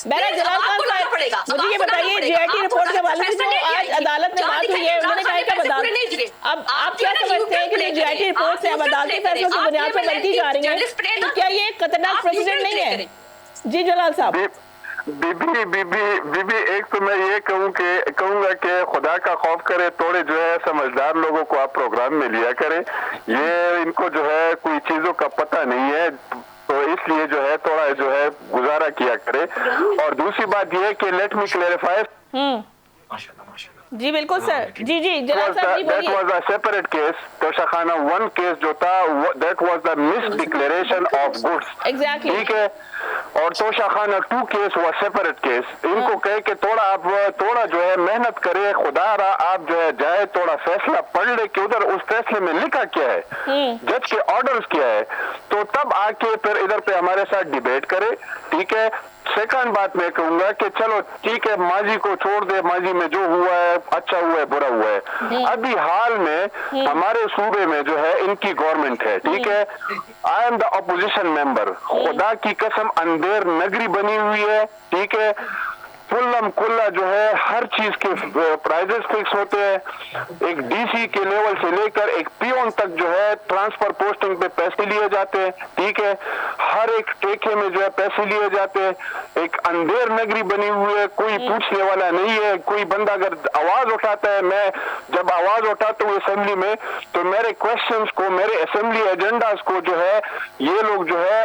जलाल खान साहब, मुझे ये बताइए JIT रिपोर्ट के हवाले से जो आज अदालत में बात हुई है, उन्होंने कहा कि अब आप क्या समझते हैं कि JIT रिपोर्ट से अब अदालती फैसलों की बुनियाद पर बनती जा रही है, तो क्या ये खतरनाक प्रेसिडेंट नहीं है? जी जलाल साहब। बीबी एक तो मैं ये कहूंगा कि खुदा का खौफ करे, थोड़े जो है समझदार लोगों को आप प्रोग्राम में लिया करें। ये इनको जो है कोई चीजों का पता नहीं है, तो इसलिए जो है थोड़ा जो है गुजारा किया करे। और दूसरी बात ये कि लेट मी क्लेरिफाई। जी बिल्कुल सर, जी जनाब साहब जी बोलिए। That was a separate case. Toshakhana 1 case जो था, that was the misdeclaration of goods. Exactly. ठीक है। और Toshakhana 2 case was separate case. इनको कहे कि थोड़ा जो है मेहनत करे, खुदा रहा आप जो है जाए थोड़ा फैसला पढ़ ले कि उधर उस फैसले में लिखा क्या है, जज के ऑर्डर्स क्या है, तो तब आके फिर इधर पे हमारे साथ डिबेट करे। ठीक है। सेकंड बात मैं कहूंगा कि चलो ठीक है, माजी को छोड़ दे, माजी में जो हुआ है अच्छा हुआ है बुरा हुआ है। अभी हाल में हमारे सूबे में जो है इनकी गवर्नमेंट है। ठीक है। I am the opposition member. खुदा की कसम अंधेर नगरी बनी हुई है। ठीक है। कुल्लम कुल्ला जो है हर चीज के प्राइजेस फिक्स होते हैं। एक DC के लेवल से लेकर एक पियोन तक जो है ट्रांसफर पोस्टिंग पे पैसे लिए जाते हैं। ठीक है। हर एक ठेके में जो है पैसे लिए जाते हैं। एक अंधेर नगरी बनी हुई है, कोई पूछने वाला नहीं है। कोई बंदा अगर आवाज उठाता है, मैं जब आवाज उठाता हूँ असेंबली में, तो मेरे क्वेश्चंस को, मेरे असेंबली एजेंडास को जो है ये लोग जो है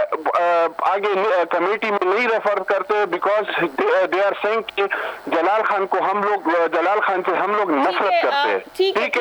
आगे कमेटी में नहीं रेफर करते, बिकॉज दे आर सेइंग कि जलाल खान से हम लोग नफरत करते हैं। ठीक है।